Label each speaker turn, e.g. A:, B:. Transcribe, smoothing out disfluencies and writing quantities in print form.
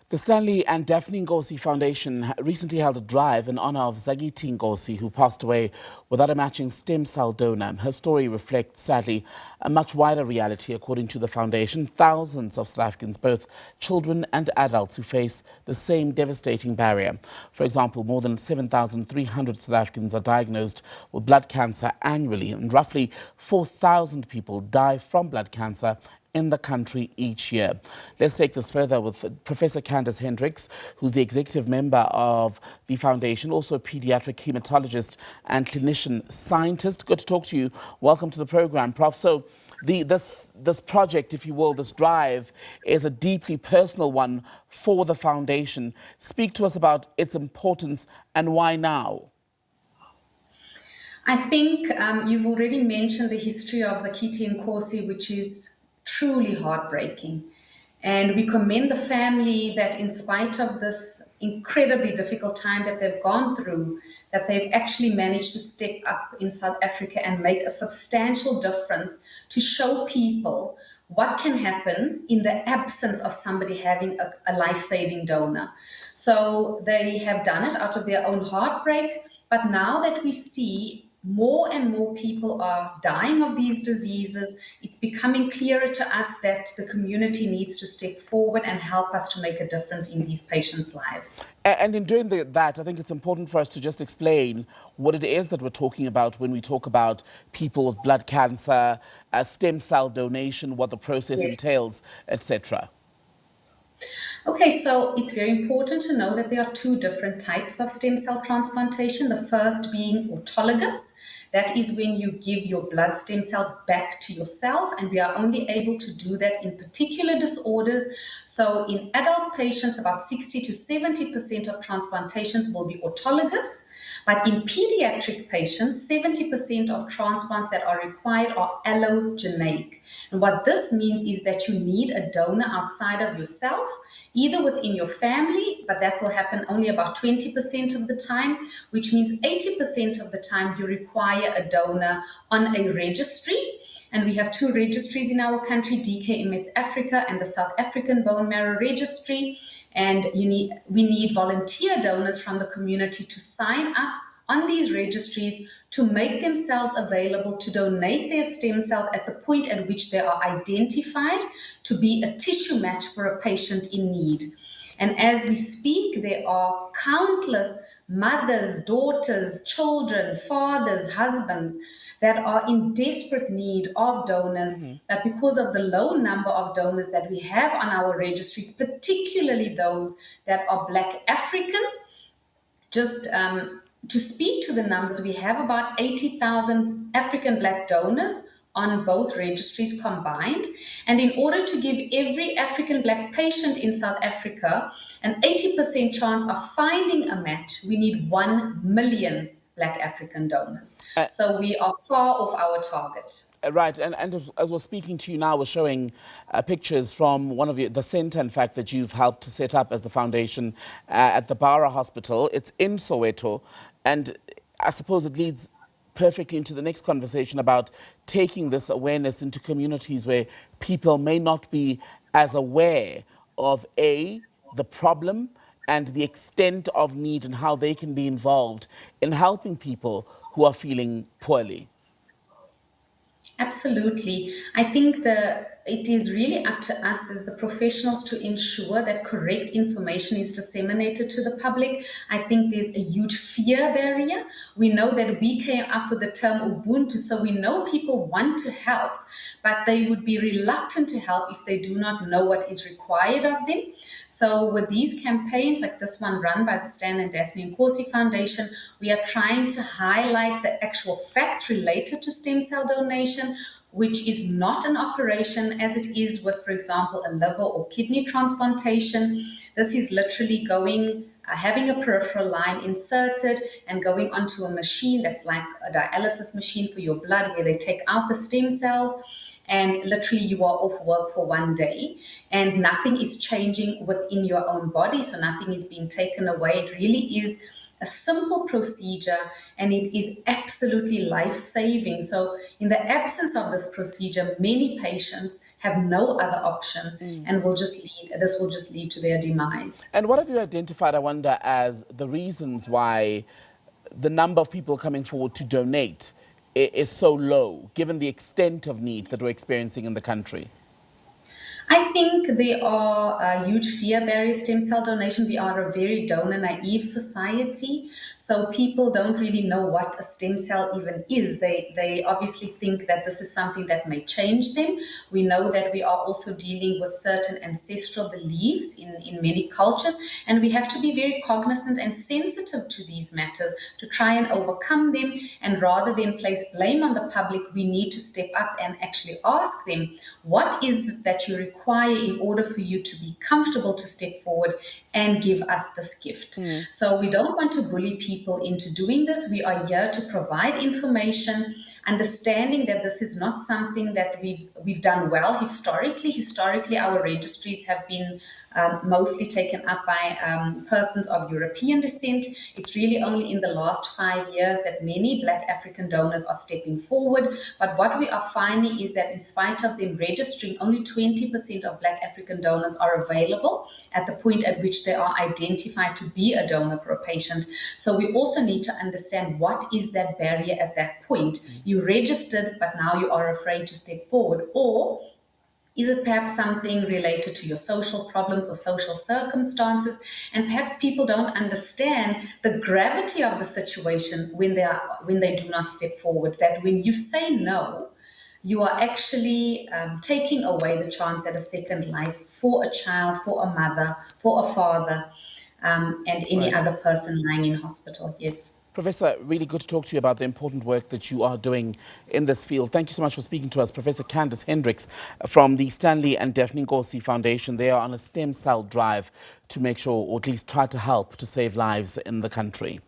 A: The Stanley and Daphne Nkosi Foundation recently held a drive in honor of Zakithi Nkosi, who passed away without a matching stem cell donor. Her story reflects, sadly, a much wider reality. According to the foundation, thousands of South Africans, both children and adults, who face the same devastating barrier. For example, more than 7,300 South Africans are diagnosed with blood cancer annually, and roughly 4,000 people die from blood cancer in the country each year. Let's take this further with Professor Candice Hendricks, who's the executive member of the foundation, also a paediatric haematologist and clinician scientist. Good to talk to you. Welcome to the program, Prof. So this project, if you will, this drive, is a deeply personal one for the foundation. Speak to us about its importance and why now.
B: I think you've already mentioned the history of Zakithi Nkosi, which is truly heartbreaking. And we commend the family that in spite of this incredibly difficult time that they've gone through, that they've actually managed to step up in South Africa and make a substantial difference to show people what can happen in the absence of somebody having a life-saving donor. So they have done it out of their own heartbreak, but now that we see more and more people are dying of these diseases, it's becoming clearer to us that the community needs to step forward and help us to make a difference in these patients' lives.
A: And in doing that, I think it's important for us to just explain what it is that we're talking about when we talk about people with blood cancer, stem cell donation, what the process entails, etc.
B: Okay, so it's very important to know that there are two different types of stem cell transplantation. The first being autologous. That is when you give your blood stem cells back to yourself, and we are only able to do that in particular disorders. So in adult patients, about 60 to 70% of transplantations will be autologous. But in pediatric patients, 70% of transplants that are required are allogeneic. And what this means is that you need a donor outside of yourself, either within your family, but that will happen only about 20% of the time, which means 80% of the time you require a donor on a registry. And we have two registries in our country, DKMS Africa and the South African Bone Marrow Registry. And we need volunteer donors from the community to sign up on these registries to make themselves available to donate their stem cells at the point at which they are identified to be a tissue match for a patient in need. And as we speak, there are countless mothers, daughters, children, fathers, husbands that are in desperate need of donors, but because of the low number of donors that we have on our registries, particularly those that are Black African, just to speak to the numbers, we have about 80,000 African Black donors on both registries combined. And in order to give every African Black patient in South Africa an 80% chance of finding a match, we need 1 million Black African donors. So we are far off our target.
A: Right, and as we're speaking to you now, we're showing pictures from one of the centre, in fact, that you've helped to set up as the foundation at the Bara Hospital. It's in Soweto, and I suppose it leads perfectly into the next conversation about taking this awareness into communities where people may not be as aware of the problem and the extent of need and how they can be involved in helping people who are feeling poorly.
B: Absolutely. I think it is really up to us as the professionals to ensure that correct information is disseminated to the public. I think there's a huge fear barrier. We know that we came up with the term Ubuntu, so we know people want to help, but they would be reluctant to help if they do not know what is required of them. So with these campaigns like this one run by the Stanley Daphne Nkosi Foundation, we are trying to highlight the actual facts related to stem cell donation, which is not an operation as it is with, for example, a liver or kidney transplantation. This is literally having a peripheral line inserted and going onto a machine that's like a dialysis machine for your blood, where they take out the stem cells. And literally you are off work for 1 day and nothing is changing within your own body. So nothing is being taken away. It really is a simple procedure, and it is absolutely life-saving. So in the absence of this procedure, many patients have no other option and this will just lead to their demise.
A: And what have you identified, I wonder, as the reasons why the number of people coming forward to donate is so low, given the extent of need that we're experiencing in the country?
B: I think there are huge fear barriers to stem cell donation. We are a very donor naive society, so people don't really know what a stem cell even is. They obviously think that this is something that may change them. We know that we are also dealing with certain ancestral beliefs in many cultures, and we have to be very cognizant and sensitive to these matters to try and overcome them. And rather than place blame on the public, we need to step up and actually ask them, what is it that you require in order for you to be comfortable to step forward and give us this gift? So we don't want to bully people into doing this. We are here to provide information, understanding that this is not something that we've done well historically. Historically, our registries have been mostly taken up by persons of European descent. It's really only in the last 5 years that many Black African donors are stepping forward. But what we are finding is that in spite of them registering, only 20% of Black African donors are available at the point at which they are identified to be a donor for a patient. So we also need to understand, what is that barrier at that point? You registered, but now you are afraid to step forward. Or is it perhaps something related to your social problems or social circumstances? And perhaps people don't understand the gravity of the situation when they do not step forward. That when you say no, you are actually taking away the chance at a second life for a child, for a mother, for a father, and any other person lying in hospital. Yes.
A: Professor, really good to talk to you about the important work that you are doing in this field. Thank you so much for speaking to us. Professor Candice Hendricks from the Stanley and Daphne Nkosi Foundation. They are on a stem cell drive to make sure, or at least try to help to save lives in the country.